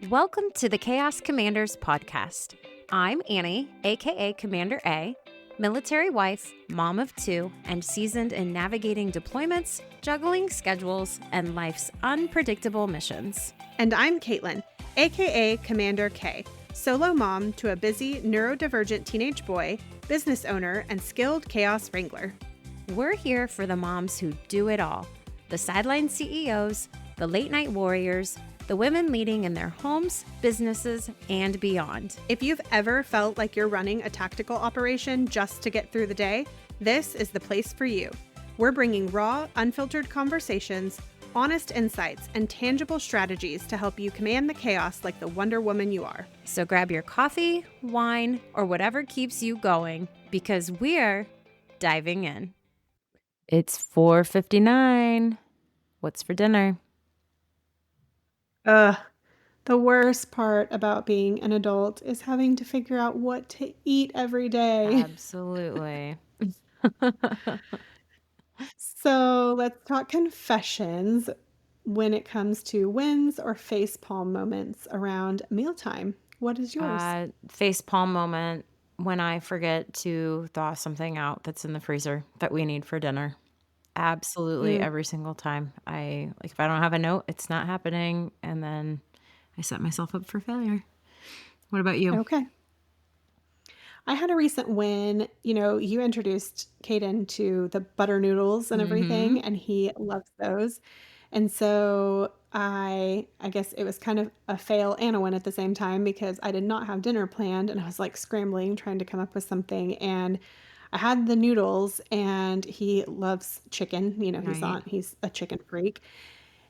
Welcome to the Chaos Commanders podcast. I'm Annie, aka Commander A, military wife, mom of two, and seasoned in navigating deployments, juggling schedules, and life's unpredictable missions. And I'm Katelynn, aka Commander K, solo mom to a busy, neurodivergent teenage boy, business owner, and skilled chaos wrangler. We're here for the moms who do it all, the sideline CEOs, the late night warriors, the women leading in their homes, businesses, and beyond. If you've ever felt like you're running a tactical operation just to get through the day, this is the place for you. We're bringing raw, unfiltered conversations, honest insights, and tangible strategies to help you command the chaos like the Wonder Woman you are. So grab your coffee, wine, or whatever keeps you going, because we're diving in. It's 4:59. What's for dinner? The worst part about being an adult is having to figure out what to eat every day. Absolutely. So let's talk confessions when it comes to wins or facepalm moments around mealtime. What is yours? Face palm moment when I forget to thaw something out that's in the freezer that we need for dinner. Absolutely Mm, every single time. If I don't have a note, it's not happening, and then I set myself up for failure. What about you? okay. I had a recent win. You introduced Caden to the butter noodles and Mm-hmm. everything, and he loves those. And so I guess it was kind of a fail and a win at the same time because I did not have dinner planned and I was like scrambling trying to come up with something, and I had the noodles, and he loves chicken. Right. He's a chicken freak,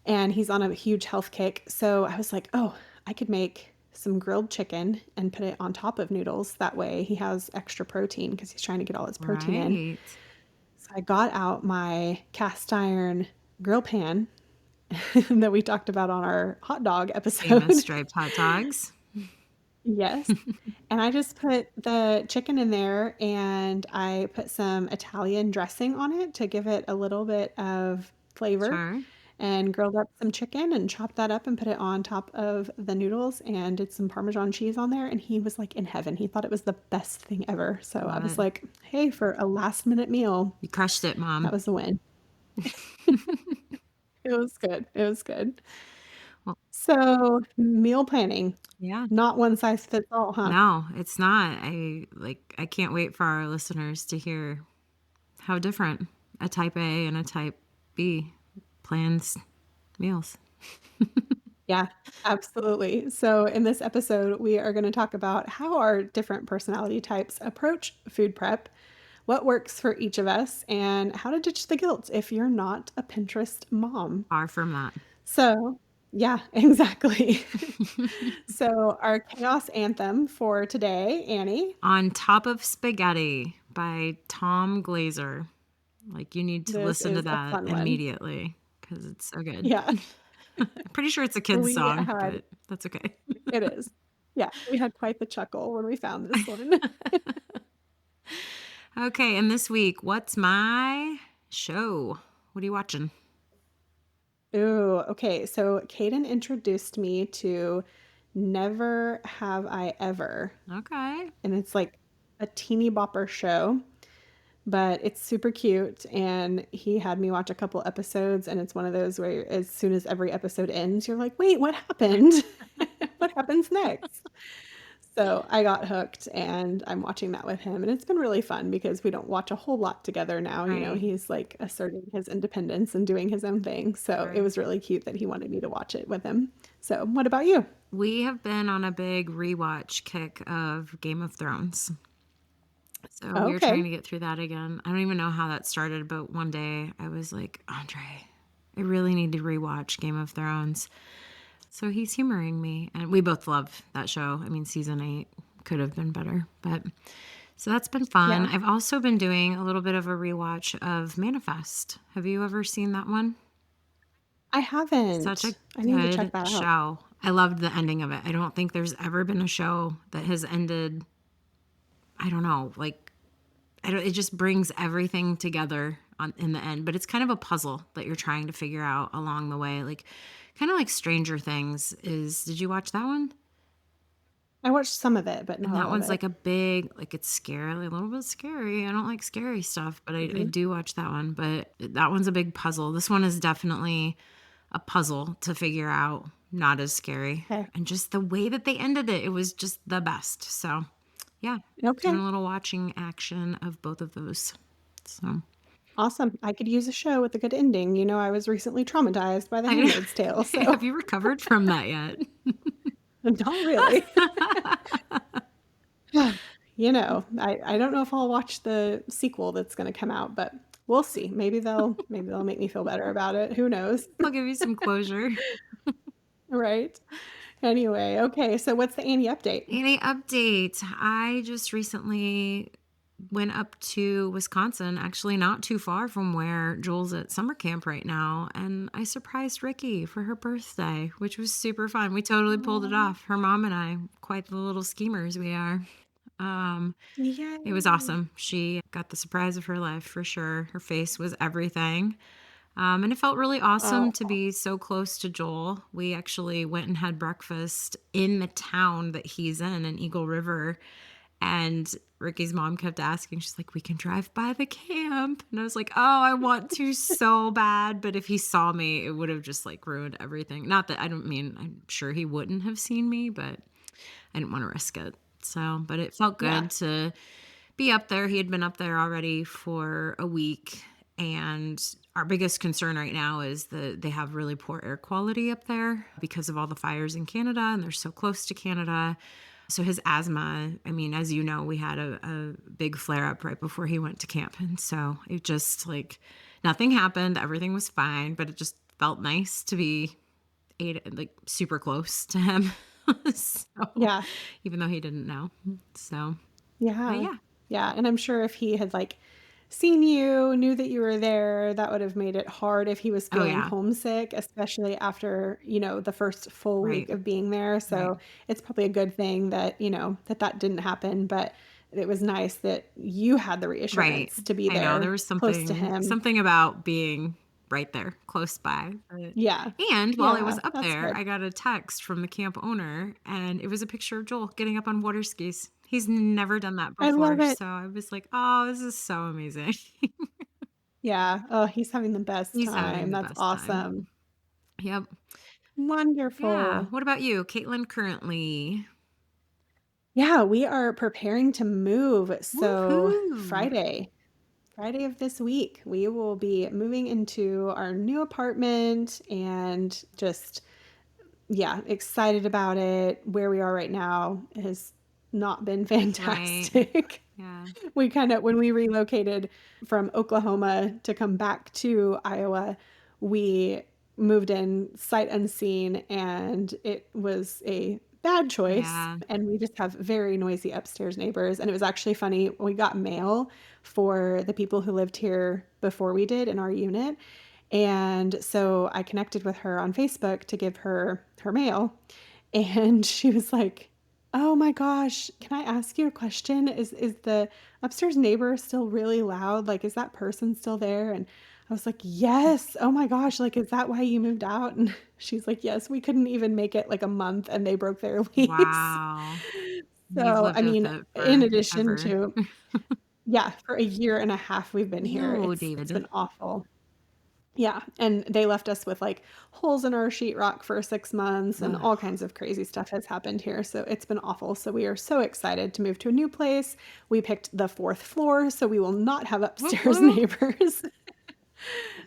and he's on a huge health kick. So I was like, "Oh, I could make some grilled chicken and put it on top of noodles. That way he has extra protein because he's trying to get all his protein in." Right. So I got out my cast iron grill pan that we talked about on our hot dog Famous episode. striped hot dogs. Yes. And I just put the chicken in there, and I put some Italian dressing on it to give it a little bit of flavor, Sure. and grilled up some chicken and chopped that up and put it on top of the noodles and did some Parmesan cheese on there. And he was like in heaven. He thought it was the best thing ever. So I Love was it. like, hey, for a last minute meal, You crushed it, that Mom. was the win. It was good. It was good. Well, So meal planning, yeah. not one size fits all, huh? No, it's not. I can't wait for our listeners to hear how different a type A and a type B plans meals. Yeah, absolutely. So, in this episode, we are going to talk about how our different personality types approach food prep, what works for each of us, and how to ditch the guilt if you're not a Pinterest mom. Far from that. So, yeah, exactly. So, our chaos anthem for today, Annie, On Top of Spaghetti by Tom Glazer. Like, you need to this listen to is a that fun one. immediately because it's so good. Yeah, I'm pretty sure it's a kid's we song, had but that's okay. it is. Yeah, we had quite the chuckle when we found this one. Okay, and this week, what's my show? What are you watching? Ooh, okay. So Caden introduced me to Never Have I Ever, Okay. and it's like a teeny bopper show, but it's super cute. And he had me watch a couple episodes, and it's one of those where as soon as every episode ends, you're like, wait, what happened? What happens next? So I got hooked, and I'm watching that with him, and it's been really fun because we don't watch a whole lot together now. Right. He's like asserting his independence and doing his own thing. So it Right. was really cute that he wanted me to watch it with him. So what about you? We have been on a big rewatch kick of Game of Thrones. So we were trying Okay. to get through that again. I don't even know how that started, but one day I was like, Andre, I really need to rewatch Game of Thrones. So he's humoring me. And we both love that show. I mean, season 8 could have been better. But so that's been fun. Yeah. I've also been doing a little bit of a rewatch of Manifest. Have you ever seen that one? I Such a haven't. I need to check good that out. show. I loved the ending of it. I don't think there's ever been a show that has ended, I don't know, like it just brings everything together in the end, but it's kind of a puzzle that you're trying to figure out along the way. Like Kind of like Stranger Things is, did you watch that one? I watched some of it, but And not that all of one's it. like a big, like it's scary, a little bit scary. I don't like scary stuff, but I Mhm. do watch that one. But that one's a big puzzle. This one is definitely a puzzle to figure out, not as scary. Okay. And just the way that they ended it, it was just the best. So, yeah, doing Okay. a little watching action of both of those. So, Awesome. I could use a show with a good ending. I was recently traumatized by The I know. Handmaid's Tale, so Have you recovered from that yet? not really. I don't know if I'll watch the sequel that's gonna come out, but we'll see. Maybe they'll make me feel better about it. Who knows? I'll give you some closure. Right? Anyway, okay, so what's the Annie update? Any update? I just recently went up to Wisconsin, actually not too far from where Joel's at summer camp right now, and I surprised Ricky for her birthday, which was super fun. We totally pulled it Aw, off. Her mom and I, quite the little schemers we are. Um, it was yay. awesome. She got the surprise of her life for sure. Her face was everything. And it felt really awesome to Oh, be so close to Joel. We actually went and had breakfast in the town that he's in Eagle River. And Ricky's mom kept asking, she's like, we can drive by the camp. And I was like, oh, I want to so bad. But if he saw me, it would have just like ruined everything. Not that I don't mean, I'm sure he wouldn't have seen me, but I didn't want to risk it. So, but it felt yeah. good to be up there. He had been up there already for a week. And our biggest concern right now is that they have really poor air quality up there because of all the fires in Canada and they're so close to Canada. So his asthma, I mean, as you know, we had a big flare up right before he went to camp. And so it just like nothing happened. Everything was fine, but it just felt nice to be like super close to him. So Yeah. even though he didn't know. So, but Yeah. yeah. Yeah, and I'm sure if he had, like, seen you, knew that you were there, that would have made it hard if he was Oh, feeling yeah. homesick, especially after, the first full week Right. of being there, Right. so it's probably a good thing that, that didn't happen, but it was nice that you had the Right. reassurance to be I know there there was close to something him. something about being right there, close by. Yeah. And while I Yeah, was up that's there, good. I got a text from the camp owner, and it was a picture of Joel getting up on water skis. He's never done that I love before, it. so I was like, "Oh, this is so amazing." Yeah. Oh, he's having the best He's having time, the that's best time. awesome. Yep. Yeah. Wonderful. What about you, Caitlin, currently? Yeah, we are preparing to move. So Woohoo! Friday of this week, we will be moving into our new apartment and just, yeah, excited about it. Where we are right now has not been Right. fantastic. Yeah. When we relocated from Oklahoma to come back to Iowa, we moved in sight unseen and it was a bad choice. Yeah. And we just have very noisy upstairs neighbors. And it was actually funny. We got mail for the people who lived here before we did in our unit. And so I connected with her on Facebook to give her her mail. And she was like, "Oh my gosh, can I ask you a question? Is the upstairs neighbor still really loud? Like, is that person still there?" And I was like, "Yes. Oh my gosh, like, is that why you moved out?" And she's like, "Yes, we couldn't even make it like a month and they broke their lease." Wow. You've So, lived I with mean, it in addition forever. to, yeah, for a year and a half we've been here. Ew, It's David. been awful. Yeah, and they left us with, like, holes in our sheetrock for 6 months, and Ugh. all kinds of crazy stuff has happened here, so it's been awful, so we are so excited to move to a new place. We picked the 4th floor, so we will not have Whoop, upstairs whoop. neighbors.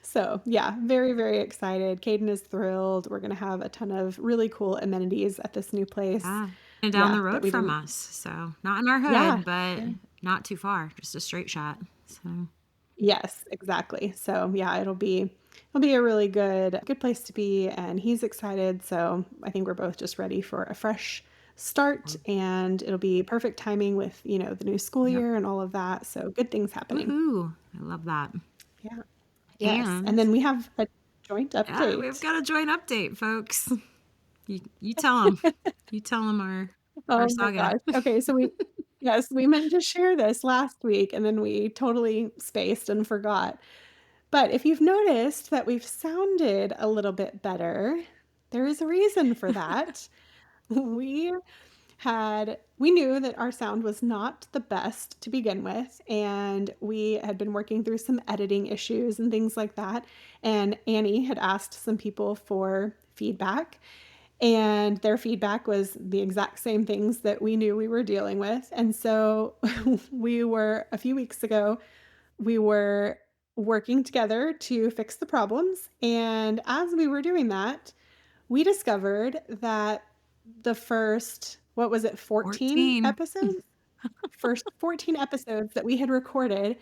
So, yeah, very, very excited. Caden is thrilled. We're gonna have a ton of really cool amenities at this new place. Yeah. And down Yeah, the that road we from didn't. us. So not in our Yeah. hood, but Yeah. not too far. Just a straight shot. So Yes, exactly. So, yeah, it'll be a really good place to be, and he's excited, so I think we're both just ready for a fresh start, and it'll be perfect timing with, the new school yep. year and all of that, so good things happening. Woohoo. I love that. Yeah. Yes, and And then we have a joint yeah, we've update. got a joint update, folks. You tell them. You tell them our Oh my saga. gosh. Okay, so we meant to share this last week, and then we totally spaced and forgot. But if you've noticed that we've sounded a little bit better, there is a reason for that. We we knew that our sound was not the best to begin with, and we had been working through some editing issues and things like that. And Annie had asked some people for feedback, and their feedback was the exact same things that we knew we were dealing with. And so a few weeks ago, we were working together to fix the problems. And as we were doing that, we discovered that the first, what was it, 14 14. episodes? First 14 episodes that we had recorded,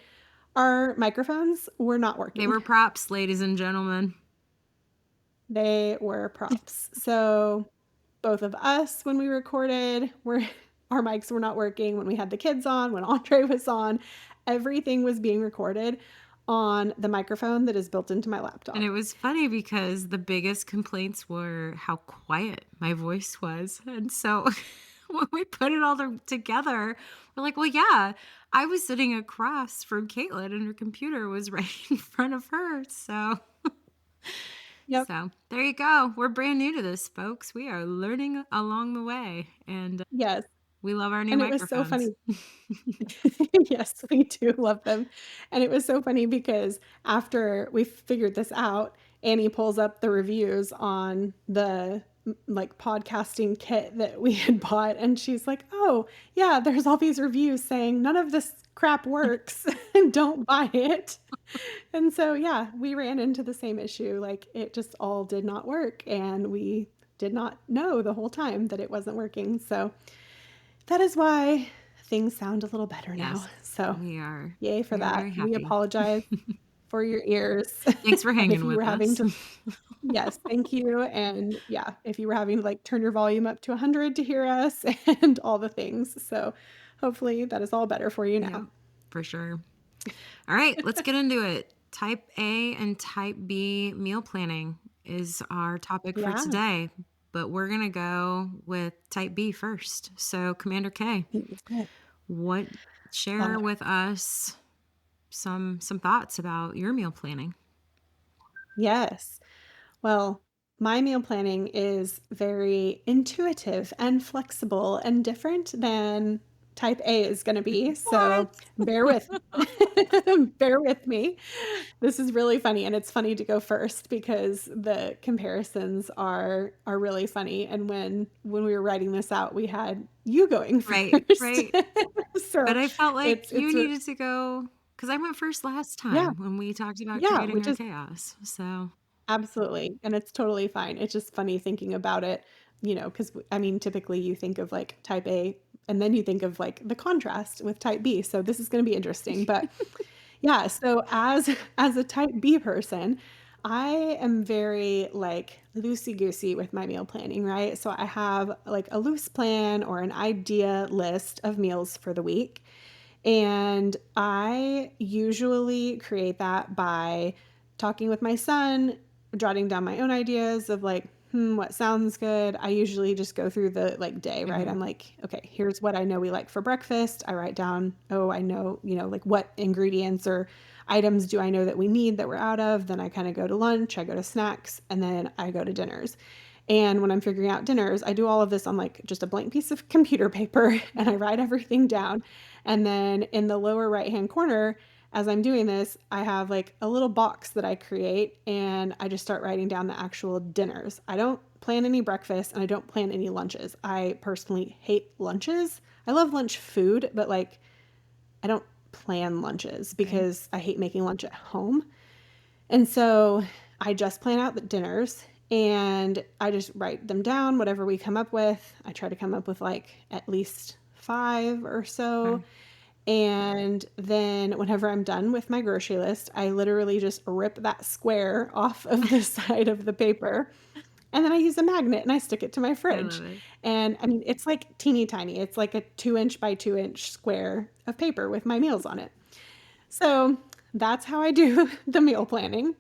our microphones were not They working. were props, ladies and gentlemen. They were props. So both of us, when we recorded, our mics were not working. When we had the kids on, when Andre was on, everything was being recorded on the microphone that is built into my And laptop. it was funny because the biggest complaints were how quiet my voice was. And so when we put it all together, we're like, well, yeah, I was sitting across from Caitlin and her computer was right in front of her. So, Yep. there you go. We're brand new to this, folks. We are learning along the way and Yes. we love our new And it was so microphones. funny. Yes, we do love them. And it was so funny because after we figured this out, Annie pulls up the reviews on the like podcasting kit that we had bought, and she's like, "Oh, yeah, there's all these reviews saying none of this crap works and don't buy it." And so, yeah, we ran into the same issue. Like it just all did not work, and we did not know the whole time that it wasn't working. So, that is why things sound a little better now. Yes, So, we are. yay for We are that. very We happy. apologize for your ears. Thanks for And if hanging you were with having us. to, yes, thank you. And yeah, if you were having to like turn your volume up to 100 to hear us and all the things. So, hopefully that is all better for you Yep, now. for sure. All right, let's get into it. Type A and type B meal planning is our topic for Yeah. today, but we're going to go with type B first. So, Commander K, Okay. what Uh, share with us some thoughts about your meal planning? yes. Well, my meal planning is very intuitive and flexible and different than type A is going to be. So What? bear with bear with me. This is really funny, and it's funny to go first because the comparisons are really funny. And when we were writing this out, we had you going Right, first. right. So But I felt like you it's needed to go because I went first last yeah, time when we talked about yeah, creating which our is chaos. So, absolutely, and it's totally fine. It's just funny thinking about it, because I mean, typically you think of like type A and then you think of like the contrast with type B. So this is going to be interesting. But yeah, so as a type B person, I am very like loosey-goosey with my meal planning, right? So I have like a loose plan or an idea list of meals for the week. And I usually create that by talking with my son, jotting down my own ideas of like, what sounds good. I usually just go through the like day, right? mhm, I'm like, okay, here's what I know we like for breakfast. I write down, oh, I know, like what ingredients or items do I know that we need that we're out of. Then I kind of go to lunch, I go to snacks, and then I go to dinners. And when I'm figuring out dinners, I do all of this on like just a blank piece of computer paper and I write everything down. And then in the lower right hand corner, as I'm doing this, I have like a little box that I create and I just start writing down the actual dinners. I don't plan any breakfast and I don't plan any lunches. I personally hate lunches. I love lunch food, but like I don't plan lunches right. because I hate making lunch at home. And so I just plan out the dinners and I just write them down, whatever we come up with. I try to come up with like at least five or so. Okay. And then whenever I'm done with my grocery list, I literally just rip that square off of the side of the paper. And then I use a magnet and I stick it to my I fridge. love it. And I mean, it's like teeny tiny. It's like a 2 inch by 2 inch square of paper with my meals on it. So that's how I do the meal planning.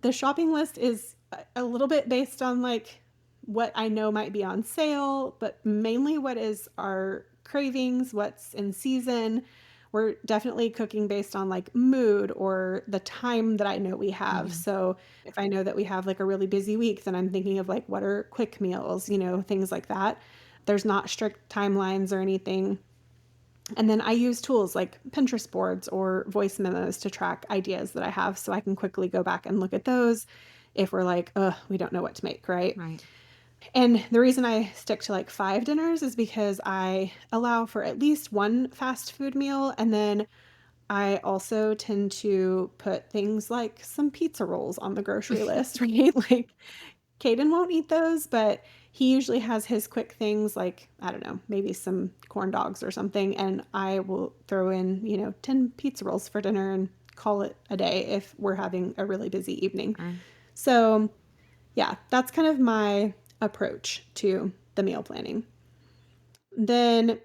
The shopping list is a little bit based on like what I know might be on sale, but mainly what is our cravings, what's in season, we're definitely cooking based on like mood or the time that I know we have. Mhm. So if I know that we have like a really busy week, then I'm thinking of like what are quick meals, things like that. There's not strict timelines or anything. And then I use tools like Pinterest boards or voice memos to track ideas that I have so I can quickly go back and look at those if we're like, we don't know what to make, right? Right. And the reason I stick to like 5 dinners is because I allow for at least one fast food meal. And then I also tend to put things like some pizza rolls on the grocery list, right? Like Caden won't eat those, but he usually has his quick things like, I don't know, maybe some corn dogs or something. And I will throw in, 10 pizza rolls for dinner and call it a day if we're having a really busy evening. Sure. So, yeah, that's kind of my approach to the meal planning. Then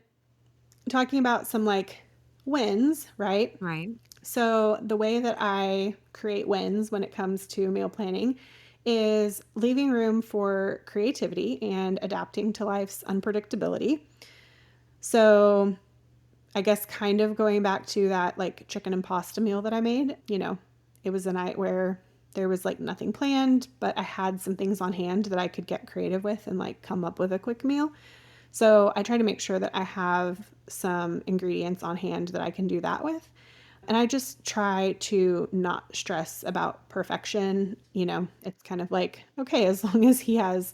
talking about some like wins, right? Right. So, the way that I create wins when it comes to meal planning is leaving room for creativity and adapting to life's unpredictability. So, I guess kind of going back to that like chicken and pasta meal that I made, it was a night where there was like nothing planned, but I had some things on hand that I could get creative with and like come up with a quick meal. So I try to make sure that I have some ingredients on hand that I can do that with. And I just try to not stress about perfection. It's kind of like, okay, as long as he has,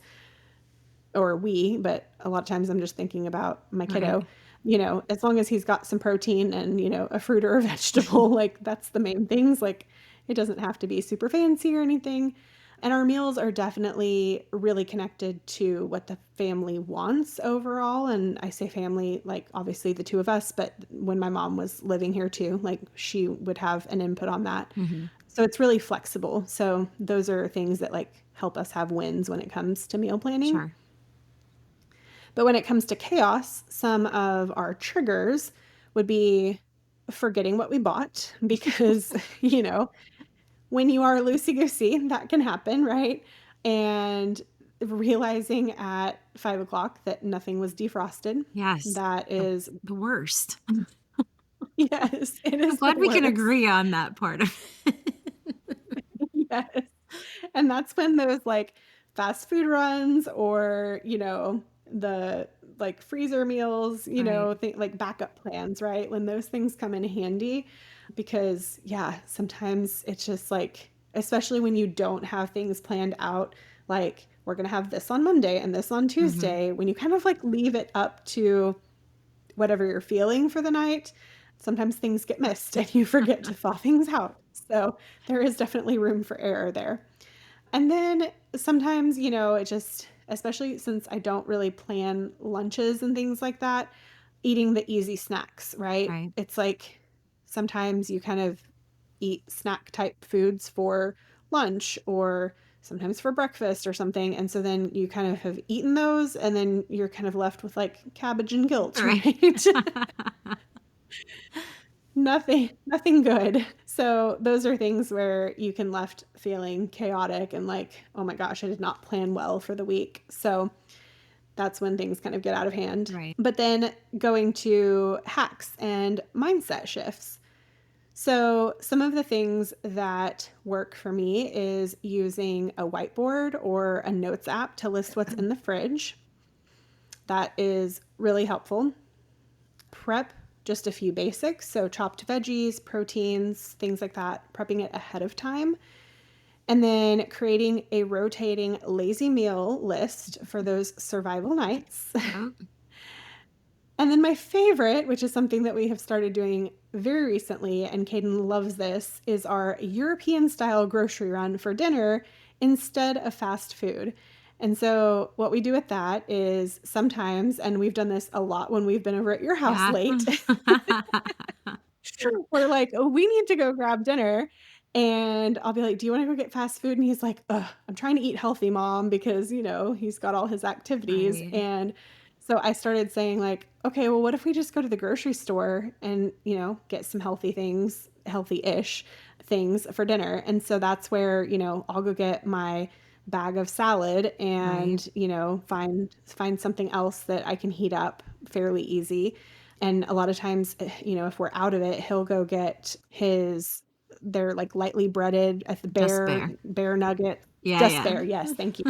or we, but a lot of times I'm just thinking about my Right. kiddo, as long as he's got some protein and, a fruit or a vegetable, like that's the main things. Like it doesn't have to be super fancy or anything. And our meals are definitely really connected to what the family wants overall. And I say family, like obviously the two of us, but when my mom was living here too, like she would have an input on that. Hmm. So it's really flexible. So those are things that like help us have wins when it comes to meal planning. Sure. But when it comes to chaos, some of our triggers would be forgetting what we bought because, when you are loosey goosey, that can happen, right? And realizing at 5 o'clock that nothing was defrosted. Yes. That The, is, the worst. yes, it I'm is the glad we can worst. agree on that part of it. Yes. And that's when those like fast food runs or, the like freezer meals, Right. like backup plans, right? When those things come in handy because yeah, sometimes it's just like especially when you don't have things planned out like we're going to have this on Monday and this on Hmm. Tuesday, when you kind of like leave it up to whatever you're feeling for the night, sometimes things get missed and you forget to thaw things out. So there is definitely room for error there. And then sometimes, it just, especially since I don't really plan lunches and things like that, eating the easy snacks, right? Right. It's like sometimes you kind of eat snack type foods for lunch or sometimes for breakfast or something. And so then you kind of have eaten those and then you're kind of left with like cabbage and guilt, Right. right? Nothing good. So those are things where you can left feeling chaotic and like, oh my gosh, I did not plan well for the week. So that's when things kind of get out of hand. Right. But then going to hacks and mindset shifts. So some of the things that work for me is using a whiteboard or a notes app to list what's in the fridge. That is really helpful. Prep just a few basics, so chopped veggies, proteins, things like that, prepping it ahead of time. And then creating a rotating lazy meal list for those survival nights. Yep. And then my favorite, which is something that we have started doing very recently, and Caden loves this, is our European style grocery run for dinner instead of fast food. And so what we do with that is sometimes, and we've done this a lot when we've been over at your house Yeah. late, we're like, oh, we need to go grab dinner. And I'll be like, do you want to go get fast food? And he's like, ugh, I'm trying to eat healthy, mom, because, he's got all his activities. Right. And so I started saying, like, okay, well, what if we just go to the grocery store and, get some healthy things, healthy ish things for dinner? And so that's where, I'll go get my bag of salad Right. and, find something else that I can heat up fairly easy. And a lot of times, if we're out of it, he'll go get they're like lightly breaded at the Just bear. bear nugget. Yeah, Just yeah. Bear, yes, thank you.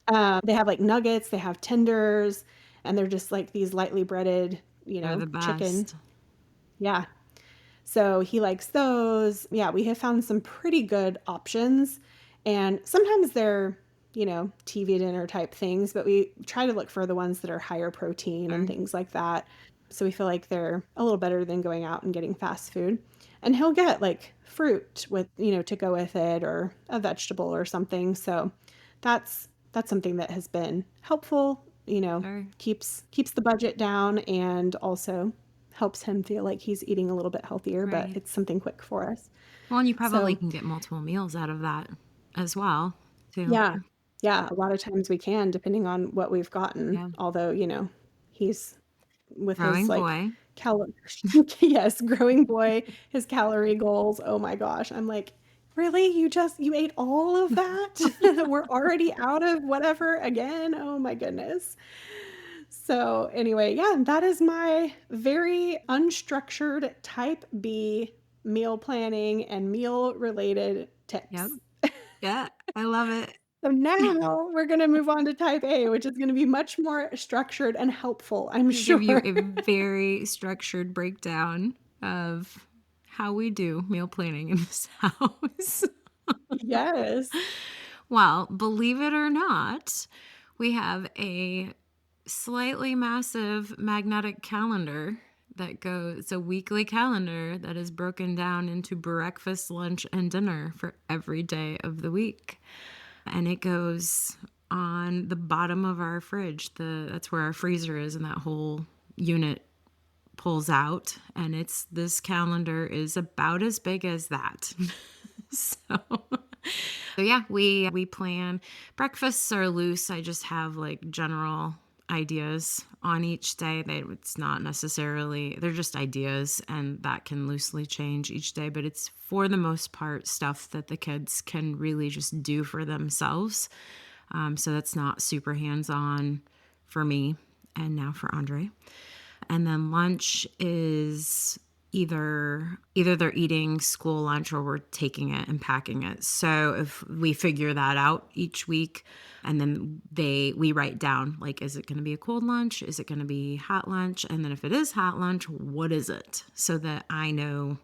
They have like nuggets, they have tenders, and they're just like these lightly breaded, They're the chicken. best. Yeah. So he likes those. Yeah, we have found some pretty good options. And sometimes they're, TV dinner type things, but we try to look for the ones that are higher protein and Sure. things like that. So we feel like they're a little better than going out and getting fast food. And he'll get like fruit with, to go with it, or a vegetable or something. So that's something that has been helpful, Sure. keeps the budget down, and also helps him feel like he's eating a little bit healthier, but Right. it's something quick for us. Well, and you probably So, can get multiple meals out of that as well, too. yeah. Yeah, a lot of times we can, depending on what we've gotten. Yeah. Although, he's with his Growing like boy. yes, growing boy, his calorie goals. Oh my gosh. I'm like, really? You ate all of that? We're already out of whatever again? Oh my goodness. So, anyway, yeah, that is my very unstructured type B meal planning and meal related Yep. tips. Yeah. I love it. So now we're going to move on to type A, which is going to be much more structured and helpful, I'm I'll give you sure. a very structured breakdown of how we do meal planning in this house. Yes. Well, believe it or not, we have a slightly massive magnetic calendar that goes, it's a weekly calendar that is broken down into breakfast, lunch, and dinner for every day of the week. And it goes on the bottom of our fridge. That's where our freezer is, and that whole unit pulls out. And this calendar is about as big as that. So, so yeah, we plan. Breakfasts are loose. I just have like general ideas on each day. It's not necessarily, they're just ideas, and that can loosely change each day, but it's for the most part stuff that the kids can really just do for themselves. So that's not super hands-on for me and now for Andre. And then lunch is either they're eating school lunch or we're taking it and packing it. So if we figure that out each week, and then we write down, like, is it going to be a cold lunch? Is it going to be hot lunch? And then if it is hot lunch, what is it? So that I know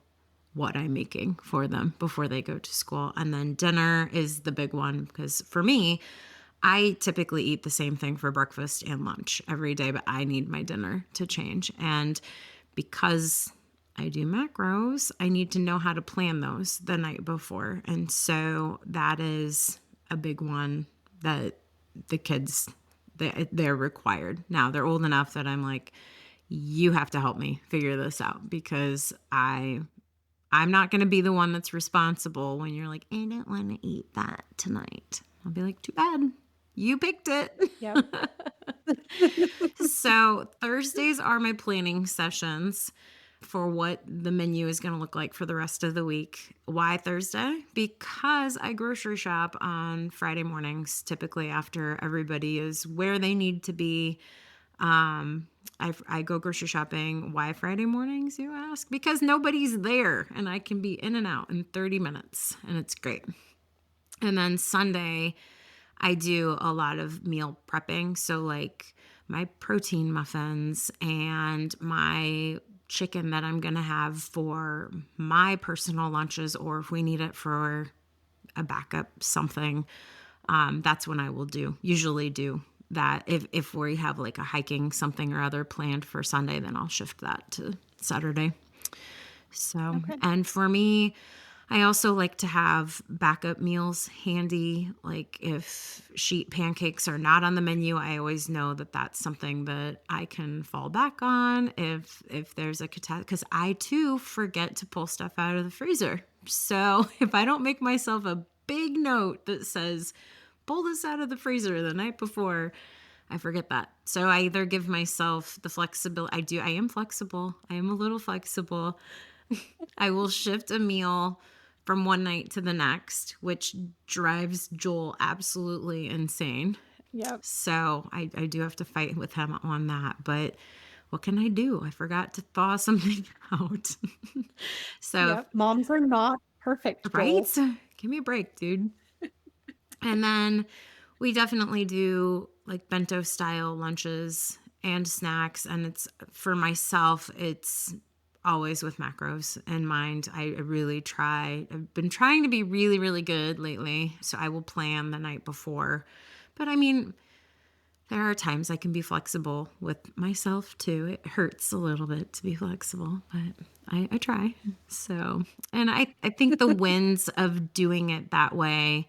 what I'm making for them before they go to school. And then dinner is the big one, because for me, I typically eat the same thing for breakfast and lunch every day, but I need my dinner to change. And because I do macros, I need to know how to plan those the night before. And so that is a big one that the kids, they're required. Now they're old enough that I'm like, you have to help me figure this out, because I'm not going to be the one that's responsible when you're like, I don't want to eat that tonight. I'll be like, too bad. You picked it. Yep. So Thursdays are my planning sessions for what the menu is going to look like for the rest of the week. Why Thursday? Because I grocery shop on Friday mornings, typically after everybody is where they need to be. I go grocery shopping. Why Friday mornings, you ask? Because nobody's there and I can be in and out in 30 minutes, and it's great. And then Sunday, I do a lot of meal prepping. So like my protein muffins and my chicken that I'm going to have for my personal lunches, or if we need it for a backup something, that's when I will usually do that. If we have like a hiking something or other planned for Sunday, then I'll shift that to Saturday. So, Okay. and for me, I also like to have backup meals handy. Like if sheet pancakes are not on the menu, I always know that that's something that I can fall back on if there's a catastrophe, because I too forget to pull stuff out of the freezer. So if I don't make myself a big note that says, pull this out of the freezer the night before, I forget that. So I either give myself the flexibility. I am flexible. I am a little flexible. I will shift a meal from one night to the next, which drives Joel absolutely insane. Yep. So I do have to fight with him on that. But what can I do? I forgot to thaw something out. So, Yep. Moms are not perfect, right? Joel. Give me a break, dude. And then we definitely do like bento style lunches and snacks. And it's for myself, it's always with macros in mind. I really try. I've been trying to be really, really good lately. So I will plan the night before. But I mean, there are times I can be flexible with myself too. It hurts a little bit to be flexible, but I try. So, and I think the wins of doing it that way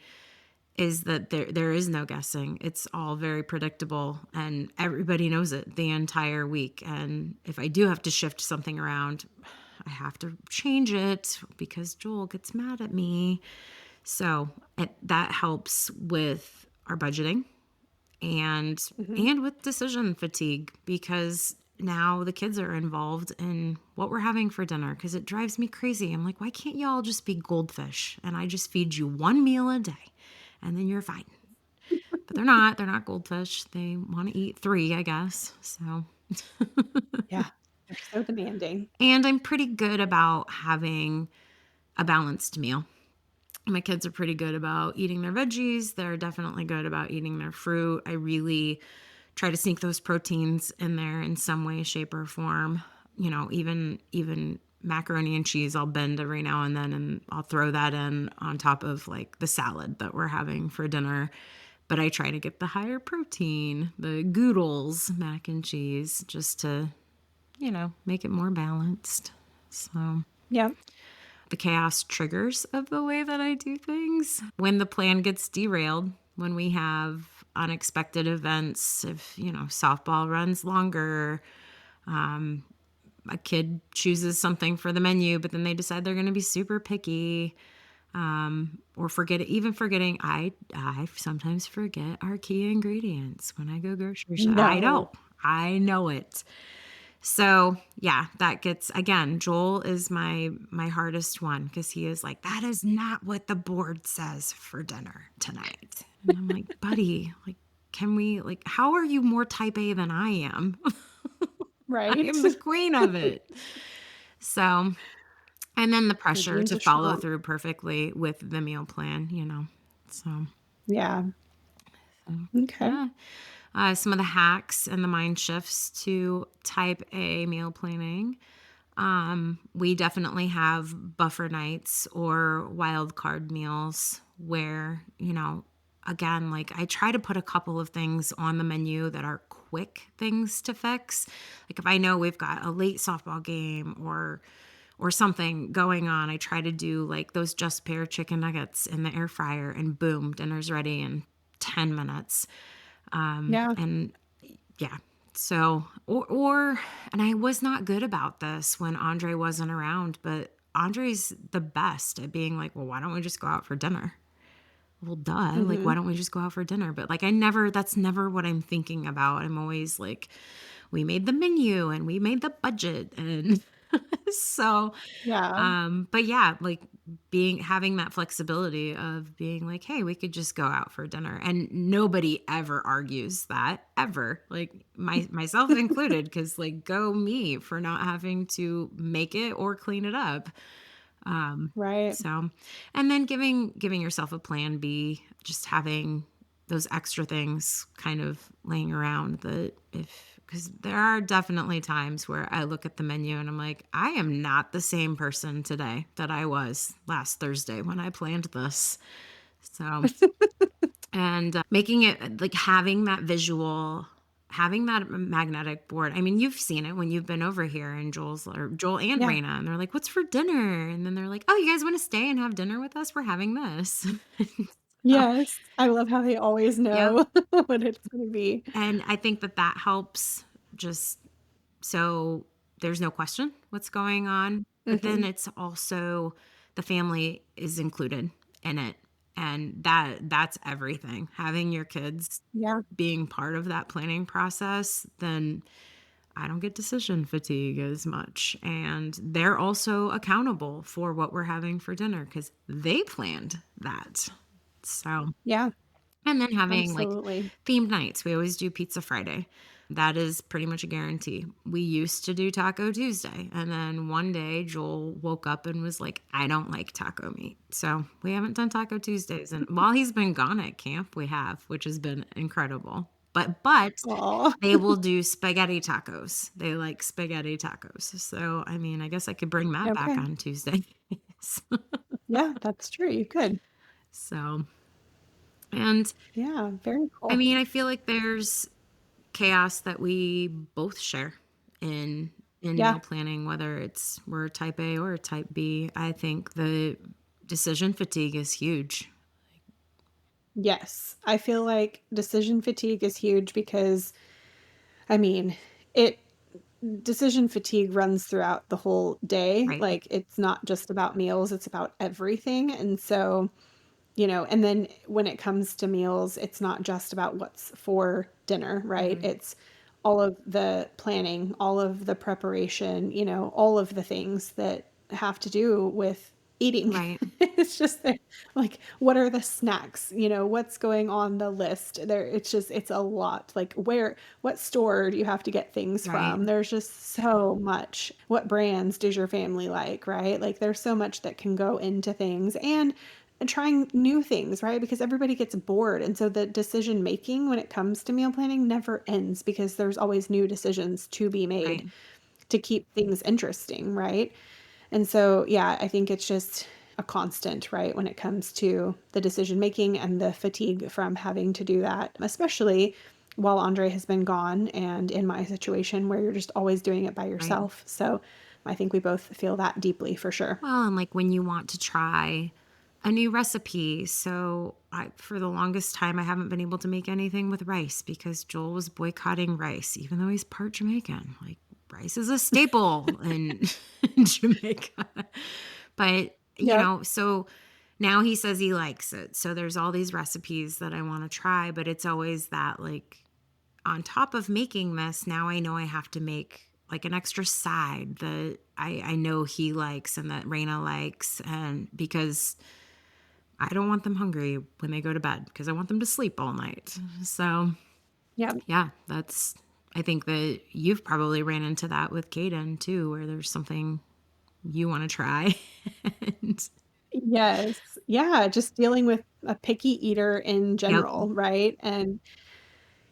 is that there is no guessing. It's all very predictable and everybody knows it the entire week. And if I do have to shift something around, I have to change it because Joel gets mad at me. So that helps with our budgeting and Mhm. and with decision fatigue because now the kids are involved in what we're having for dinner because it drives me crazy. I'm like, why can't y'all just be goldfish and I just feed you one meal a day and then you're fine. But they're not. They're not goldfish. They want to eat three, I guess. So, Yeah. They're so demanding. and I'm pretty good about having a balanced meal. My kids are pretty good about eating their veggies. They're definitely good about eating their fruit. I really try to sneak those proteins in there in some way, shape, or form. You know, even macaroni and cheese, I'll bend every now and then, and I'll throw that in on top of like the salad that we're having for dinner. But I try to get the higher protein, the Goodles mac and cheese, just to make it more balanced. So Yep. the chaos triggers of the way that I do things. When the plan gets derailed, when we have unexpected events, if, softball runs longer, a kid chooses something for the menu, but then they decide they're going to be super picky, or forgetting, I sometimes forget our key ingredients when I go grocery shop. No. I know it. So yeah, that gets again, Joel is my hardest one because he is like, that is not what the board says for dinner tonight. And I'm like, buddy, like, can we like how are you more type A than I am? I Right? am the queen of it. So and then the Your pressure genes to are follow strong. through perfectly with the meal plan. So Yeah. Okay. yeah. Some of the hacks and the mind shifts to type A meal planning. We definitely have buffer nights or wild card meals where, again, like I try to put a couple of things on the menu that are quick things to fix. Like if I know we've got a late softball game or something going on, I try to do like those just pair chicken nuggets in the air fryer and boom, dinner's ready in 10 minutes. Yeah. And yeah. So, and I was not good about this when Andre wasn't around, but Andre's the best at being like, well, why don't we just go out for dinner? Well, duh. Like, why Mhm. don't we just go out for dinner? But like, that's never what I'm thinking about. I'm always like, we made the menu and we made the budget. And so, Yeah. but yeah, like having that flexibility of being like, hey, we could just go out for dinner. And nobody ever argues that ever. Like myself included, because like go me for not having to make it or clean it up. Right. So and then giving yourself a plan B, just having those extra things kind of laying around that if because there are definitely times where I look at the menu and I'm like, I am not the same person today that I was last Thursday when I planned this. So, and making it like having that magnetic board. I mean, you've seen it when you've been over here and Joel and Yeah. Raina, and they're like, what's for dinner? And then they're like, oh, you guys want to stay and have dinner with us? We're having this. Oh, Yes. I love how they always yep. know what it's gonna be. And I think that helps just so there's no question what's going on. But then Mhm. it's also the family is included in it. And that's everything. Having your kids Yeah. being part of that planning process, then I don't get decision fatigue as much. And they're also accountable for what we're having for dinner because they planned that. So Yeah. and then having like Absolutely. themed nights. We always do Pizza Friday. That is pretty much a guarantee. We used to do Taco Tuesday, and then one day Joel woke up and was like, "I don't like taco meat." So, we haven't done Taco Tuesdays, and while he's been gone at camp, we have, which has been incredible. But Aw. they will do spaghetti tacos. They like spaghetti tacos. So, I mean, I guess I could bring that back Okay. on Tuesdays. Yeah, that's true. You could. So, and Yeah, very I cool. mean, I feel like there's chaos that we both share in Yeah. meal planning, whether it's we're type A or type B. I think the decision fatigue is huge. Yes. I feel like decision fatigue is huge because, I mean, it decision fatigue runs throughout the whole day. Right. Like, it's not just about meals, it's about everything. And so, and then when it comes to meals, it's not just about what's for dinner, right? Mhm. It's all of the planning, all of the preparation, all of the things that have to do with eating. Right. It's just like, what are the snacks? What's going on the list there? It's a lot. Like, what store do you have to get things Right. from? There's just so much. What brands does your family like, right? Like, there's so much that can go into things, and trying new things, right? Because everybody gets bored. And so the decision making when it comes to meal planning never ends because there's always new decisions to be made Right. to keep things interesting, right? And so, yeah, I think it's just a constant, right, when it comes to the decision making and the fatigue from having to do that, especially while Andre has been gone and in my situation where you're just always doing it by Right. yourself. So I think we both feel that deeply for sure. Well, and like when you want to try a new recipe. So for the longest time, I haven't been able to make anything with rice because Joel was boycotting rice, even though he's part Jamaican. Like rice is a staple in, in Jamaica. But, Yep. so now he says he likes it. So there's all these recipes that I want to try, but it's always that like on top of making this, now I know I have to make like an extra side that I know he likes and that Raina likes. And because I don't want them hungry when they go to bed because I want them to sleep all night. So, Yep. yeah, I think that you've probably ran into that with Kaden too, where there's something you want to try. and, Yes. Yeah, just dealing with a picky eater in yep. general, right? And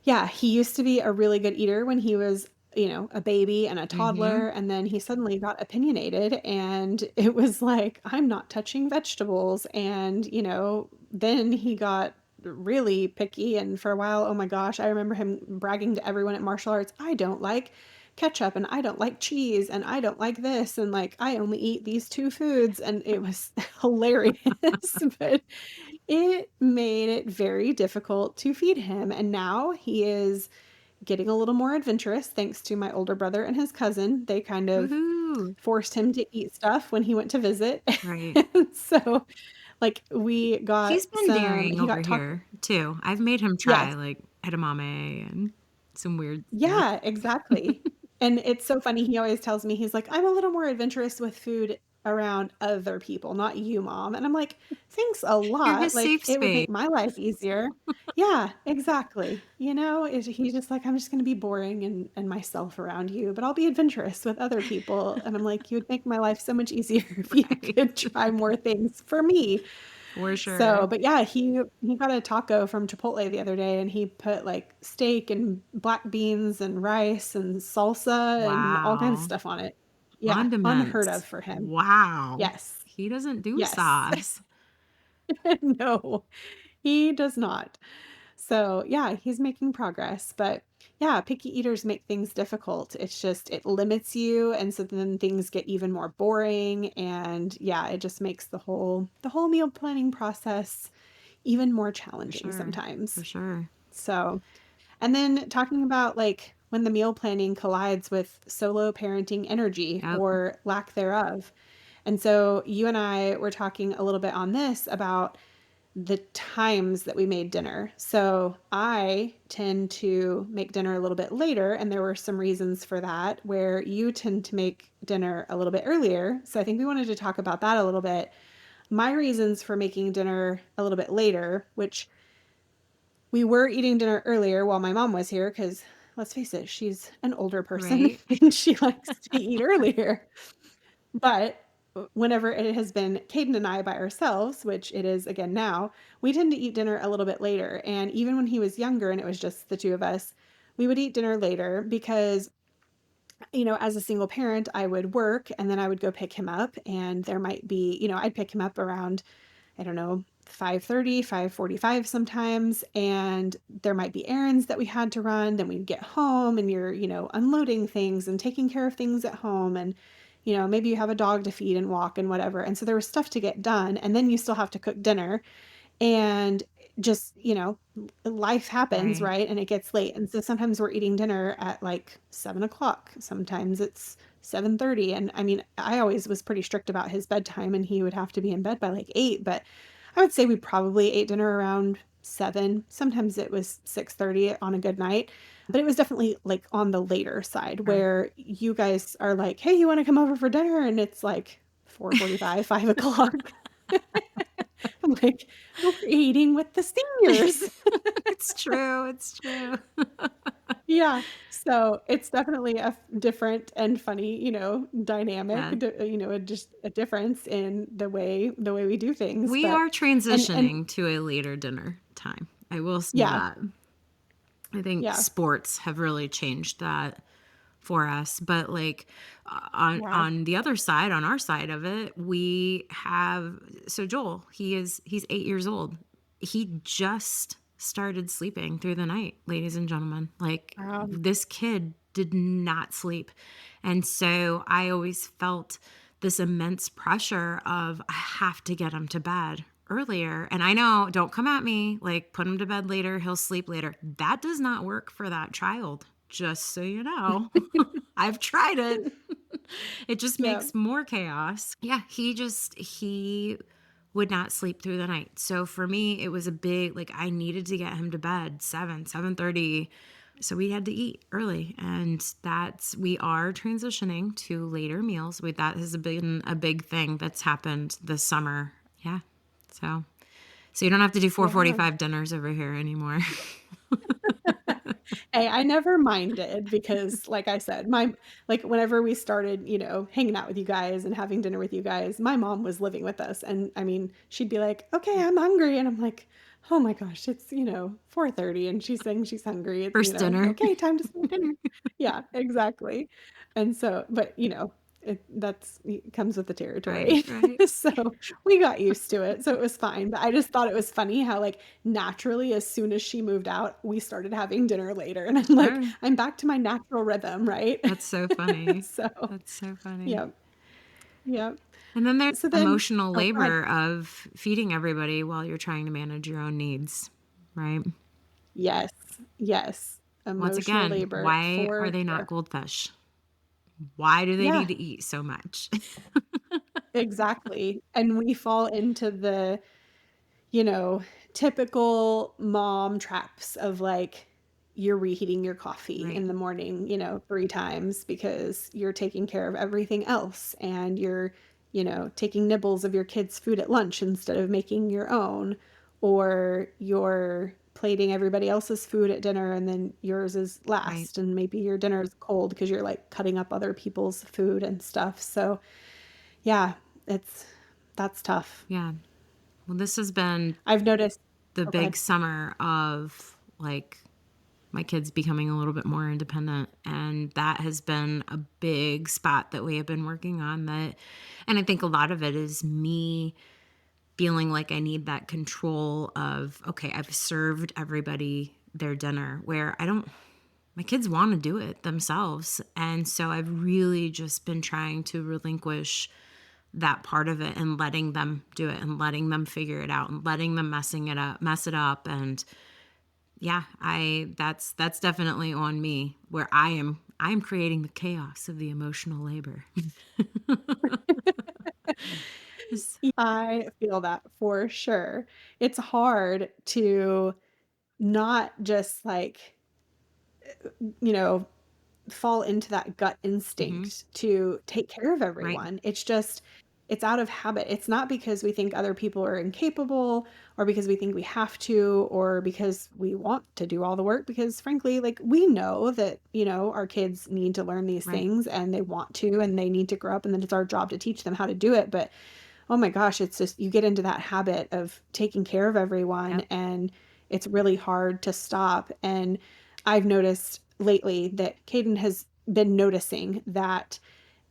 yeah, he used to be a really good eater when he was, a baby and a Hmm. toddler, and then he suddenly got opinionated, and it was like, "I'm not touching vegetables," and, then he got really picky, and for a while, oh my gosh, I remember him bragging to everyone at martial arts, "I don't like ketchup, and I don't like cheese, and I don't like this, and, like, I only eat these 2 foods," and it was hilarious, but it made it very difficult to feed him, and now he is getting a little more adventurous thanks to my older brother and his cousin. They kind of Woohoo. forced him to eat stuff when he went to visit. Right. And so, like, we got He's been some daring he over got taco. here too. I've made him try Yes. like edamame and some weird stuff. Yeah, exactly. And it's so funny, he always tells me, he's like, "I'm a little more adventurous with food around other people, not you, mom." And I'm like, "Thanks a You're lot, his like, safe it would space. make my life easier." Yeah, exactly. He's just like, "I'm just gonna be boring and myself around you, but I'll be adventurous with other people." And I'm like, "You would make my life so much easier if you Right. could try more things for me." For sure. So, but yeah, he got a taco from Chipotle the other day, and he put, like, steak and black beans and rice and salsa and all kinds of Wow. stuff on it. Yeah, unheard of Condiments. for him. Wow. Yes. He doesn't do Yes. sauce. No, he does not. So, yeah, he's making progress, but yeah, picky eaters make things difficult. It's just it limits you, and so then things get even more boring, and yeah, it just makes the whole meal planning process even more For challenging sure. For sometimes. sure. So, and then talking about like when the meal planning collides with solo parenting energy Yep. or lack thereof. And so you and I were talking a little bit on this about the times that we made dinner. So I tend to make dinner a little bit later, and there were some reasons for that, where you tend to make dinner a little bit earlier. So I think we wanted to talk about that a little bit. My reasons for making dinner a little bit later, which we were eating dinner earlier while my mom was here because let's face it, she's an older person Right? and she likes to eat earlier. But whenever it has been Caden and I by ourselves, which it is again now, we tend to eat dinner a little bit later. And even when he was younger and it was just the two of us, we would eat dinner later because, as a single parent, I would work and then I would go pick him up. And there might be, I'd pick him up around, I don't know, 5:30, 5:45 sometimes, and there might be errands that we had to run. Then we'd get home and you're, unloading things and taking care of things at home, and maybe you have a dog to feed and walk and whatever. And so there was stuff to get done, and then you still have to cook dinner, and just, life happens, Right. right? And it gets late. And so sometimes we're eating dinner at like 7 o'clock. Sometimes it's 7:30. And I mean, I always was pretty strict about his bedtime and he would have to be in bed by like 8, but I would say we probably ate dinner around 7. Sometimes it was 6:30 on a good night, but it was definitely like on the later side Sure. where you guys are like, "Hey, you want to come over for dinner?" And it's like 4:45, 5 o'clock. I'm like, "We're eating with the seniors." It's true. It's true. Yeah. So it's definitely a different and funny, dynamic, Yeah. just a difference in the way we do things. We But are and transitioning to a later dinner time. I will say yeah, that. I think yeah, sports have really changed that for us, but like on yeah. on the other side, on our side of it, we have so Joel, he's 8 years old. He just started sleeping through the night, ladies and gentlemen. Like this kid did not sleep. And so I always felt this immense pressure of I have to get him to bed earlier. And I know, don't come at me, like put him to bed later, he'll sleep later. That does not work for that child, just so you know. I've tried it. It just Yeah. makes more chaos. Yeah, he would not sleep through the night. So for me, it was a big like I needed to get him to bed 7:30. So we had to eat early, and we are transitioning to later meals. That has been a big thing that's happened this summer. Yeah. So you don't have to do Yeah. 4:45 dinners over here anymore. Hey, I never minded because like I said, whenever we started, hanging out with you guys and having dinner with you guys, my mom was living with us. And I mean, she'd be like, "Okay, I'm hungry." And I'm like, "Oh my gosh, it's, 4:30 and she's saying she's hungry. It's, First dinner. okay, time to start dinner." Yeah, exactly. And so, but it comes with the Right, territory. right. So we got used to it. So it was fine. But I just thought it was funny how like naturally, as soon as she moved out, we started having dinner later. And I'm like, Sure. I'm back to my natural rhythm, right? That's so funny. So, That's so funny. yeah, yeah. And then there's So then, emotional oh, go ahead. labor of feeding everybody while you're trying to manage your own needs, right? Yes, yes. Once Emotional again, labor why are for they not sure. goldfish? Why do they Yeah, need to eat so much? exactly. And we fall into the, you know, typical mom traps of like, you're reheating your coffee Right, in the morning, 3 times because you're taking care of everything else and you're, taking nibbles of your kids' food at lunch instead of making your own, or you're plating everybody else's food at dinner and then yours is right. last and maybe your dinner is cold because you're like cutting up other people's food and stuff. So, yeah, it's that's tough. Yeah. Well, this has been I've noticed. the Oh, go ahead. big summer of like my kids becoming a little bit more independent, and that has been a big spot that we have been working on that. And I think a lot of it is me feeling like I need that control of, okay, I've served everybody their dinner, where I don't, my kids want to do it themselves. And so I've really just been trying to relinquish that part of it and letting them do it and letting them figure it out and letting them mess it up. And yeah, that's definitely on me, where I'm creating the chaos of the emotional labor. Just- I feel that for sure. It's hard to not just like, you know, fall into that gut mhm, instinct to take care of right. everyone. It's just it's out of habit. It's not because we think other people are incapable or because we think we have to or because we want to do all the work because frankly, like we know that, our kids need to learn these Right. things and they want to and they need to grow up and then it's our job to teach them how to do it. But oh my gosh, it's just you get into that habit of taking care of everyone Yep. and it's really hard to stop. And I've noticed lately that Caden has been noticing that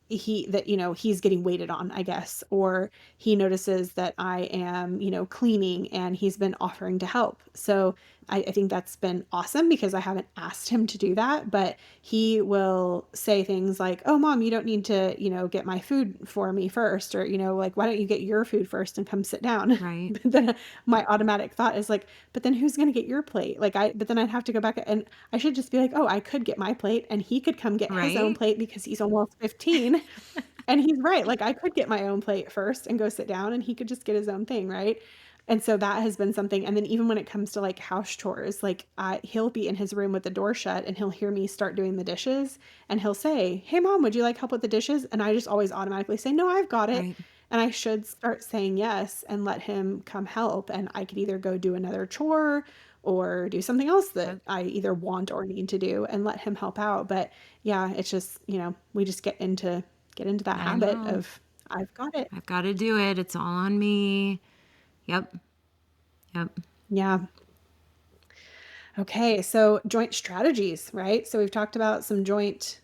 he's getting waited on, I guess, or he notices that I am, cleaning and he's been offering to help. So I think that's been awesome because I haven't asked him to do that, but he will say things like, oh, mom, you don't need to, get my food for me first, or, like, why don't you get your food first and come sit down? Right. But then my automatic thought is like, but then who's going to get your plate? But then I'd have to go back and I should just be like, oh, I could get my plate and he could come get his own Right. plate because he's almost 15. And he's right. Like I could get my own plate first and go sit down and he could just get his own thing, right? And so that has been something. And then even when it comes to like house chores, like he'll be in his room with the door shut and he'll hear me start doing the dishes and he'll say, "Hey mom, would you like help with the dishes?" And I just always automatically say, "No, I've got it." Right. And I should start saying yes and let him come help. And I could either go do another chore or do something else that Yep. I either want or need to do and let him help out. But yeah, it's just, we just get into that I habit know. of I've got it. I've got to do it. It's all on me. Yep. Yep. Yeah. Okay. So joint strategies, right? So we've talked about some joint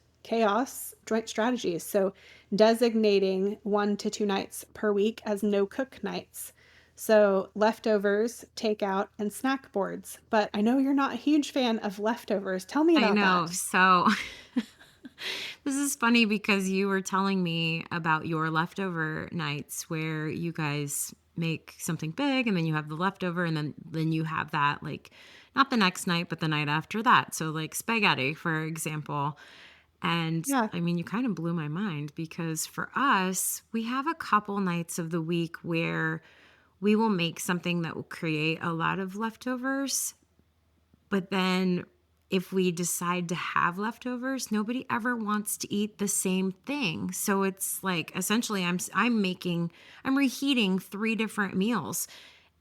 strategies. So designating 1 to 2 nights per week as no cook nights. So leftovers, takeout, and snack boards. But I know you're not a huge fan of leftovers. Tell me I about know. that. So this is funny because you were telling me about your leftover nights where you guys make something big and then you have the leftover and then you have that like not the next night but the night after that. So like spaghetti for example. And Yeah. I mean you kind of blew my mind because for us, we have a couple nights of the week where we will make something that will create a lot of leftovers but then if we decide to have leftovers, nobody ever wants to eat the same thing. So it's like essentially I'm reheating 3 different meals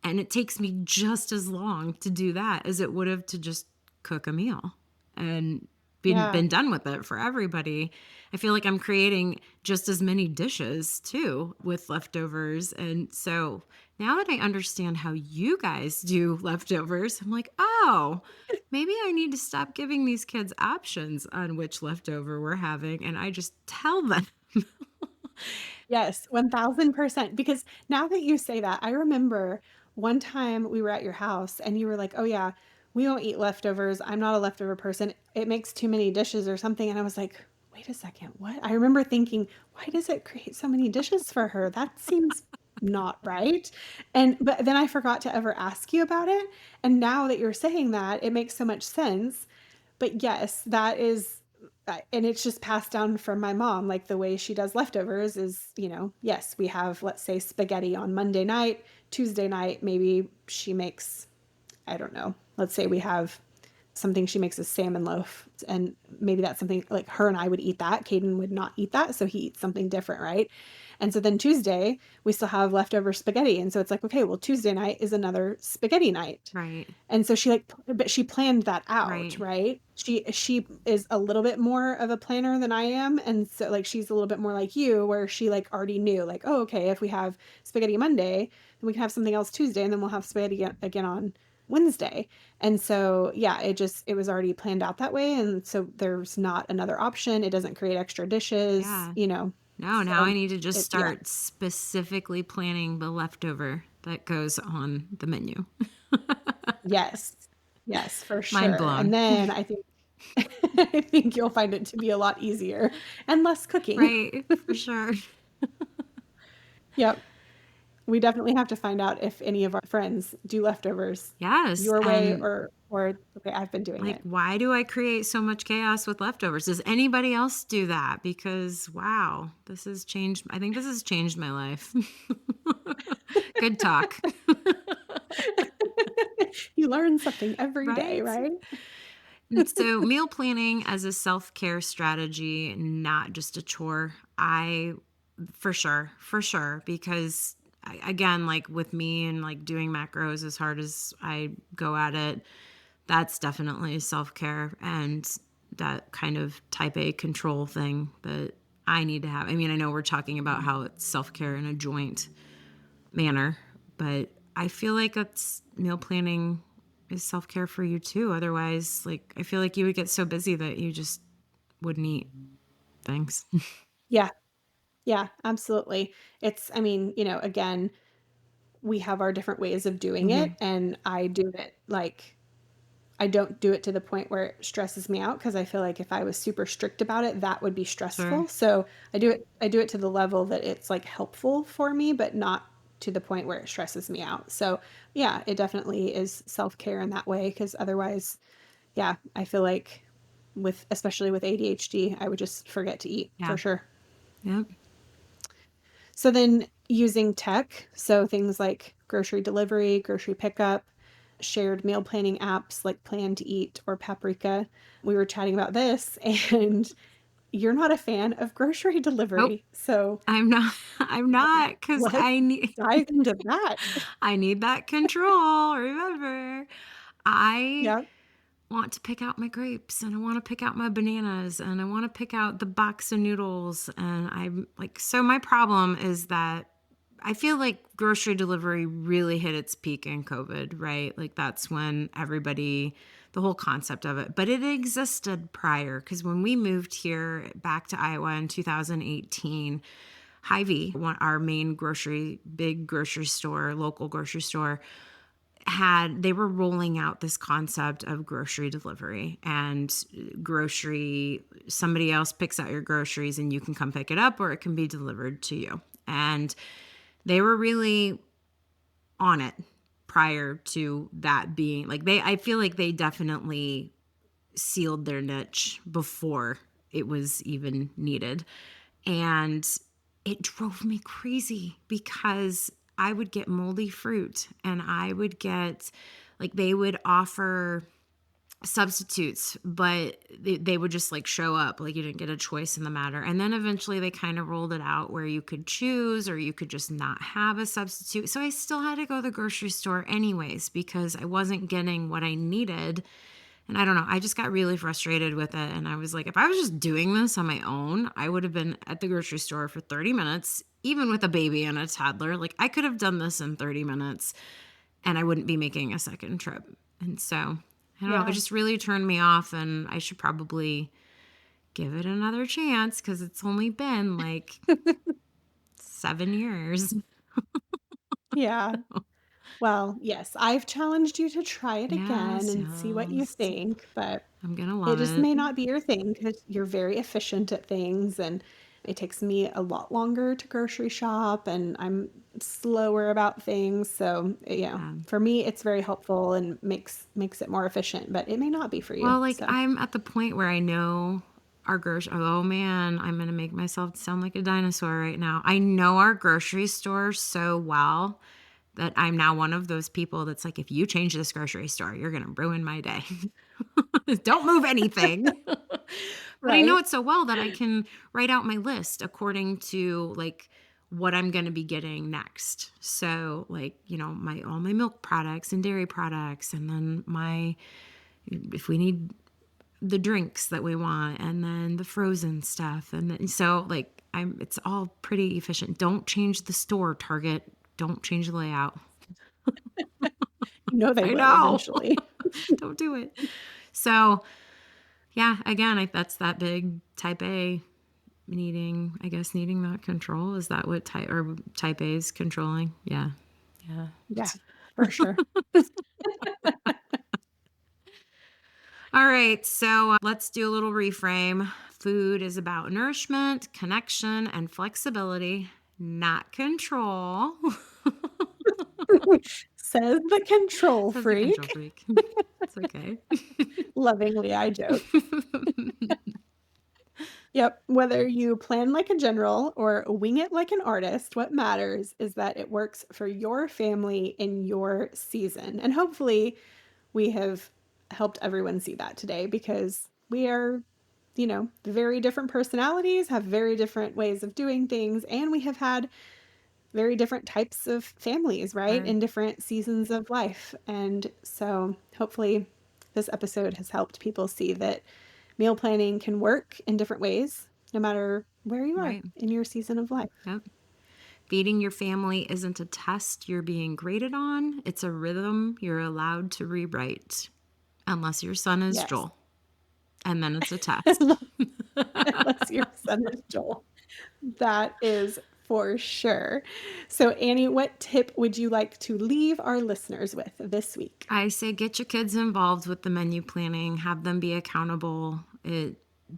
and it takes me just as long to do that as it would have to just cook a meal and Yeah. been done with it for everybody. I feel like I'm creating just as many dishes too with leftovers. And so now that I understand how you guys do leftovers, I'm like, oh, maybe I need to stop giving these kids options on which leftover we're having. And I just tell them. Yes, 1000%. Because now that you say that, I remember one time we were at your house and you were like, "Oh yeah, we don't eat leftovers. I'm not a leftover person. It makes too many dishes or something." And I was like, "Wait a second. What?" I remember thinking, "Why does it create so many dishes for her? That seems not right." And but then I forgot to ever ask you about it. And now that you're saying that, it makes so much sense. But yes, that is and it's just passed down from my mom, like, the way she does leftovers is, yes, we have, let's say, spaghetti on Monday night, Tuesday night, maybe she makes, I don't know, let's say we have something she makes a salmon loaf, and maybe that's something like her and I would eat that, Caden would not eat that, so he eats something different, right? And so then Tuesday, we still have leftover spaghetti, and so it's like, okay, well, Tuesday night is another spaghetti night. Right. And so but she planned that out, Right. right? She is a little bit more of a planner than I am, and so, like, she's a little bit more like you, where she, like, already knew, like, "Oh, okay, if we have spaghetti Monday, then we can have something else Tuesday, and then we'll have spaghetti again on Wednesday." And so, yeah, it was already planned out that way, and so there's not another option, it doesn't create extra dishes, Yeah. No, now I so need to just yeah. start specifically planning the leftover that goes on the menu. Yes. Yes, for Mind sure, and blown. then I think I think you'll find it to be a lot easier and less cooking. Right. For sure. Yep. We definitely have to find out if any of our friends do leftovers Yes. your way And or the way I've been doing like, it. why do I create so much chaos with leftovers? Does anybody else do that? Because wow, I think this has changed my life. Good talk. You learn something every day, Right? right? And so, meal planning as a self care strategy, not just a chore. I For sure, because again, like with me and like doing macros as hard as I go at it, that's definitely self-care and that kind of type A control thing that I need to have. I mean, I know we're talking about how it's self-care in a joint manner, but I feel like that's meal planning is self-care for you too. Otherwise, like I feel like you would get so busy that you just wouldn't eat things. Yeah. Yeah, absolutely. It's I mean, again, we have our different ways of doing Hmm. it, and I do it like I don't do it to the point where it stresses me out because I feel like if I was super strict about it, that would be Sure. stressful. So I do it to the level that it's like helpful for me, but not to the point where it stresses me out. So yeah, it definitely is self-care in that way because otherwise, yeah, I feel like especially with ADHD, I would just forget to eat for Yeah. sure. Yep. So then using tech, so things like grocery delivery, grocery pickup, shared meal planning apps like Plan to Eat or Paprika. We were chatting about this and you're not a fan of grocery Nope. delivery. So I'm not. I'm not because let's dive into that. I need that control. Remember, I Yep. want to pick out my grapes and I want to pick out my bananas and I want to pick out the box of noodles and I'm like so my problem is that I feel like grocery delivery really hit its peak in COVID, right? Like that's when everybody the whole concept of it, but it existed prior because when we moved here back to Iowa in 2018, Hy-Vee, our main big grocery store, local grocery store, they were rolling out this concept of grocery delivery and somebody else picks out your groceries and you can come pick it up or it can be delivered to you. And they were really on it prior to that being like I feel like they definitely sealed their niche before it was even needed. And it drove me crazy because I would get moldy fruit and I would get, like, they would offer substitutes, but they would just like show up. Like, you didn't get a choice in the matter. And then eventually they kind of rolled it out where you could choose or you could just not have a substitute. So I still had to go to the grocery store anyways because I wasn't getting what I needed. And I don't know, I just got really frustrated with it. And I was like, if I was just doing this on my own, I would have been at the grocery store for 30 minutes, even with a baby and a toddler. Like, I could have done this in 30 minutes and I wouldn't be making a second trip. And so, I don't know, it Yeah. just really turned me off. And I should probably give it another chance because it's only been like 7 years. Yeah. Well, yes, I've challenged you to try it again Yes, and see what you yes. think, but I'm going to it love just it. may not be your thing because you're very efficient at things, and it takes me a lot longer to grocery shop, and I'm slower about things. So, for me, it's very helpful and makes it more efficient, but it may not be for you. Well, like So, I'm at the point where I know our grocery. Oh man, I'm gonna make myself sound like a dinosaur right now. I know our grocery store so well that I'm now one of those people that's like, if you change this grocery store, you're gonna ruin my day. Don't move anything. But I know right. it so well that I can write out my list according to like what I'm going to be getting next. So like, my all my milk products and dairy products and then my if we need the drinks that we want and then the frozen stuff and then so like it's all pretty efficient. Don't change the store, Target. Don't change the layout. You know they I will know. eventually. Don't do it. So, yeah, again, that's that big type A needing that control. Is that what type A is controlling? Yeah. Yeah. Yeah, for sure. All right, so let's do a little reframe. Food is about nourishment, connection, and flexibility, not control. Says the control Says the control freak. freak. It's okay. Lovingly, I joke. Yep. Whether you plan like a general or wing it like an artist, what matters is that it works for your family in your season. And hopefully, we have helped everyone see that today because we are, very different personalities, have very different ways of doing things, and we have had very different types of families, right? Sure. In different seasons of life. And so hopefully this episode has helped people see that meal planning can work in different ways, no matter where you are Right. in your season of life. Yep. Feeding your family isn't a test you're being graded on. It's a rhythm you're allowed to rewrite. Unless your son is Yes. Joel. And then it's a test. Unless your son is Joel. That is for sure. So, Annie, what tip would you like to leave our listeners with this week? I say get your kids involved with the menu planning, have them be accountable. It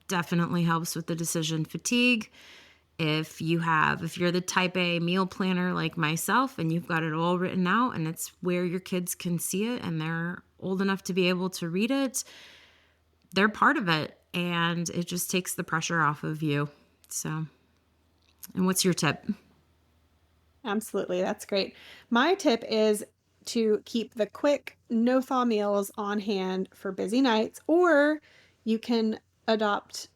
definitely helps with the decision fatigue. If you're the type A meal planner like myself and you've got it all written out and it's where your kids can see it and they're old enough to be able to read it, they're part of it and it just takes the pressure off of you. So, and what's your tip? Absolutely. That's great. My tip is to keep the quick, no thaw meals on hand for busy nights, or you can adopt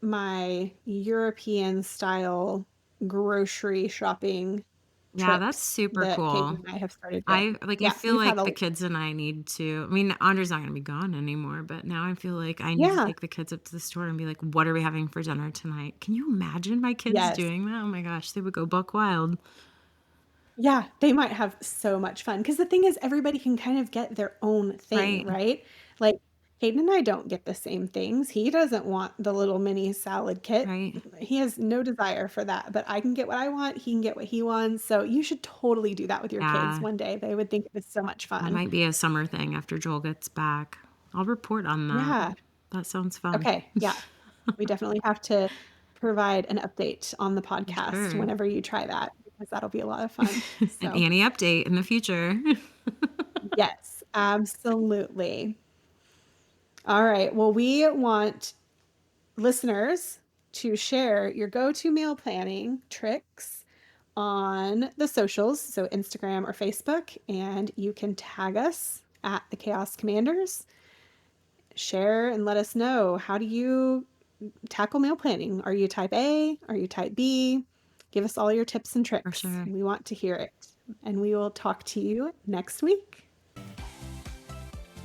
my European style grocery shopping Yeah, that's trips super that Kate cool. and I have started I doing. like I Yeah, feel we've had like a the kids and I need to. I mean, Andre's not going to be gone anymore, but now I feel like I need to yeah, take the kids up to the store and be like, "What are we having for dinner tonight?" Can you imagine my kids yes. doing that? Oh my gosh, they would go buck wild. Yeah, they might have so much fun because the thing is everybody can kind of get their own thing, Right. right? Like, Hayden and I don't get the same things. He doesn't want the little mini salad kit. Right. He has no desire for that, but I can get what I want, he can get what he wants, so you should totally do that with your kids Yeah. one day. They would think it was so much That fun. might be a summer thing after Joel gets back. I'll report on that. Yeah. That sounds fun. Okay, yeah. We definitely have to provide an update on the For podcast sure. whenever you try that because that'll be a lot of fun. An So, Annie update in the future. yes, absolutely. All right. Well, we want listeners to share your go-to meal planning tricks on the socials, so Instagram or Facebook, and you can tag us at the Chaos Commanders. Share and let us know, how do you tackle meal planning? Are you type A? Are you type B? Give us all your tips and For tricks. sure. We want to hear it. And we will talk to you next week.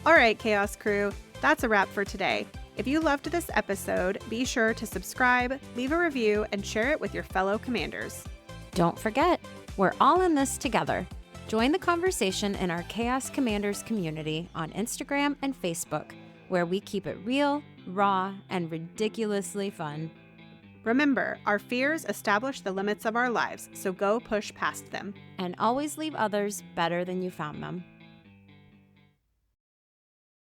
All right, Chaos Crew, that's a wrap for today. If you loved this episode, be sure to subscribe, leave a review, and share it with your fellow commanders. Don't forget, we're all in this together. Join the conversation in our Chaos Commanders community on Instagram and Facebook, where we keep it real, raw, and ridiculously fun. Remember, our fears establish the limits of our lives, so go push past them. And always leave others better than you found them.